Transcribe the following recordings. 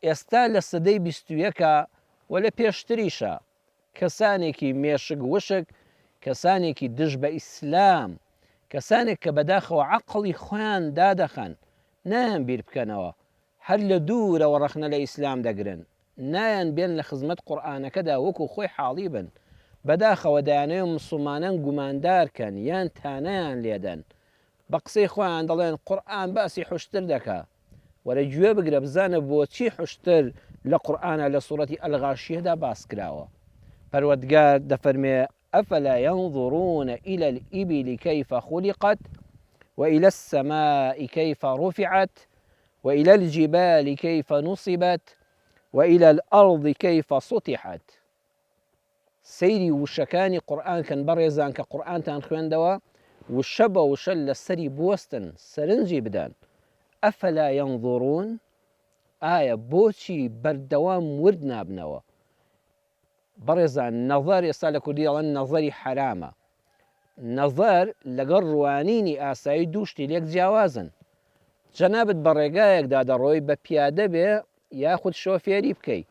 ئێستا لە سەدەی 21ەکە و لە پێشتریشە کەسانێکی مێشک وشک، کەسانێکی دژ بە ئیسلام، کەسانێک کە بەداخەوە عەقڵی خۆیان دادەخەن، نایان بیر بکەنەوە هەر لە دوورەوە ڕەخنە لە ئیسلام دەگرن، نایان بێن لە خزمەت قورئانەکەدا وەکو خۆی حاڵی بن، بەداخەوە دەیانەوێ موسڵمانان گوماندارکەن یان تانەیان لێدەن، بە قسەی خۆیان دەڵێن قورئان باسی حوشتر دەکا. وەرە گوێ بگرە بزانە بۆچی حوشتر لە قورئانە لە سوورەتی ئەلغاشیەدا باس کراوە. پەروەردگار دەفەرمێ ئەفەلا ينظرون إلى الإبل كيف خلقت وإلى السماء كيف رفعت وإلى الجبال كيف نصبت وإلى الأرض كيف سطحت. سەیری وشەکانی قورئان کەن بەڕێزان کە قورئانتان خوێندەوە، وشە بە وشە لە سەری بوەستن، سەرنجی بدەن. ئەفەلا ينظرون، ئایا بۆچی بەردەوام ورد نابنەوە؟ بەڕێزان نەظەر ئێستا لە کوردی دەڵێن نەظەری حرامە. نەظەر لەگەڵ ڕوانینی ئاسایی دووشتی لێک جیاوازن. جەنابەت بە ڕێگایەکدا دەڕۆی بە پیادە بێ یاخود شۆفێری بکەی،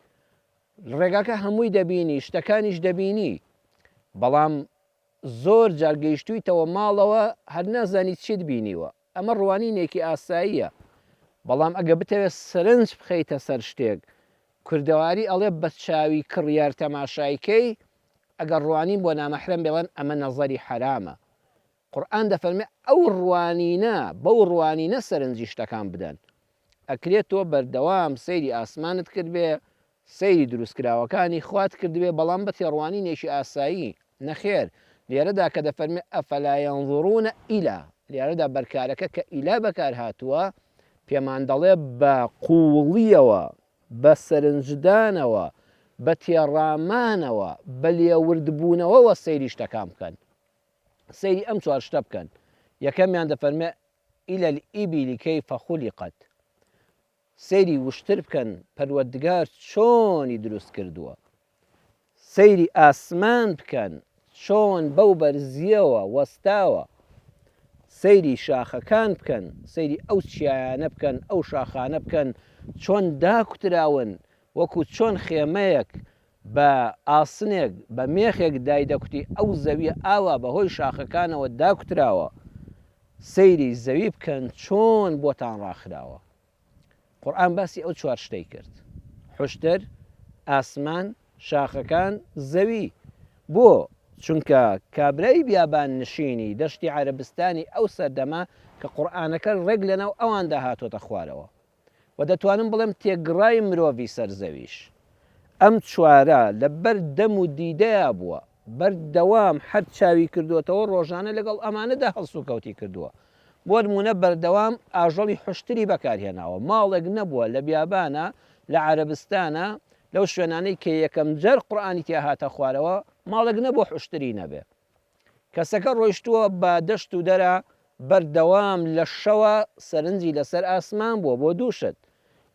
ڕێگاکە هەمووی دەبینی، شتەکانیش دەبینی، بەڵام زۆر جار گەیشتوویتەوە ماڵەوە هەر نازانی چیت بینیوە. ئەمە ڕوانینێکی ئاساییە، بەڵام ئەگە بتەوێت سرنج بخەیتە سەر شتێک، کوردەواری ئەڵێ بە چاوی کڕیار تەماشایکەی، ئەگەر ڕوانین بۆ نامەحرەم بێڵێن ئەمە نەظەری حرامە. قورئان دەفەرمێ ئەو ڕوانینە بەو ڕوانینە سەرنجی شتەکان بدەن. ئەکرێت تۆ بەردەوام سەیری ئاسمانت کرد بێ، سەیری دروستکراوەکانی خوات کردبێ، بەڵام بە تێڕوانینێکی ئاسایی نەخێر. لێرەدا کە دەفەرمێ ئەفەلا ينظرون إلى، لێرەدا بەرکارەکە کە ئیلا بەکار هاتووە پێمان دەڵێ بە قووڵیەوە، بە سەرنجدانەوە، بە تێڕامانەوە، بە لێوردبوونەوەوە سەیری شتەکان بکەن، سەیری ئەم چوار شتە بکەن. یەکەمیان دەفەرمێ إلى الإبل كيف خلقت، سەیری وشتر بکەن پەروەردگار چۆنی دروست کردووە. سەیری ئاسمان بکەن چۆن بەو بەرزیەوە وەستاوە. سەیری شاخەکان بکەن، سەیری ئەو چیایانە بکەن، ئەو شاخانە بکەن چۆن داکوتراون، وەکو چۆن خێمەیەک بە ئاسنێک بە مێخێک دایدەکوتی ئەو زەویە ئاوا بەهۆی شاخەکانەوە داکوتراوە. سەیری زەوی بکەن چۆن بۆتان ڕاخراوە. قورئان باسی ئەو چوار شتەی کرد: حوشتر، ئاسمان، شاخەکان، زەوی. بۆ؟ چونکە کابرای بیابان نشینی دەشتی عەرەبستانی ئەو سەردەما کە قورئانەکە ڕێک لەناو ئەواندا هاتۆتە خوارەوە و دەتوانم بڵێم تێگڕای مرۆڤی سەرزەویش ئەم چوارە لەبەر دەم و دیدەیە بووە، بەردەوام هەر چاوی کردوێتەوە ڕۆژانە لەگەڵ ئەمانەدا هەڵسوکەوتی کردووە. بۆ نمونە بەردەوام ئاژەڵی حوشتری بەکارهێناوە، ماڵێک نەبووە لە بیابانە لە عەرەبستانە لەو شوێنانەی کە یەکەم جار قورئانی تیا هاتە خوارەوە ماڵێک نەبووە حوشتری نەبێ. کەسەکە ڕۆیشتووە بە دەشت و دەرە بەردەوام لە شەوە سەرنجی لەسەر ئاسمان بووە بۆ دووشت.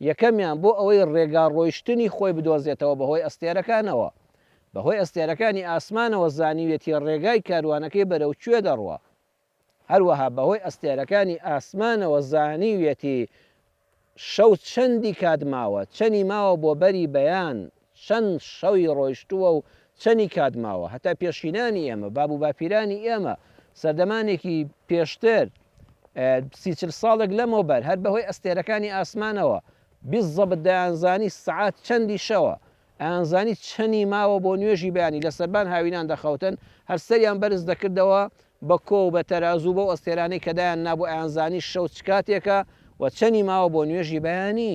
یەکەمیان بۆ ئەوەی ڕێگا ڕۆیشتنی خۆی بدۆزێتەوە بەهۆی ئەستێرەکانەوە، بەهۆی ئەستێرەکانی ئاسمانەوە زانیوێتی ڕێگای کاروانەکەی بەرەو کوێ دەڕوە، هەروەها بەهۆی ئەستێرەکانی ئاسمانەوە زانیوێتی شەو چەندی کاتماوە، چەنی ماوە بۆ بەری بەیان، چەند شەوی ڕۆیشتووە و چەنی کاتماوە، هەتا پێشینانی ئێمە باب و باپیرانی ئێمە سەردەمانێکی پێشتر 30-40 ساڵێک لەمەوبەر هەر بەهۆی ئەستێرەکانی ئاسمانەوە بیزەبت دەیانزانی سعات چەندی شەوە، ئەیانزانی چەنی ماوە بۆ نوێژی بەیانی لە سەربان هاوینان دەخەوتن، هەر سەریان بەرز دەکردەوە بە کۆ و بە تەرازوو بەو ئەستێرانەی کە دایان نابوو ئەیانزانی شەو چ کاتێکە و چەنی ماوە بۆ نوێژی بەیانی.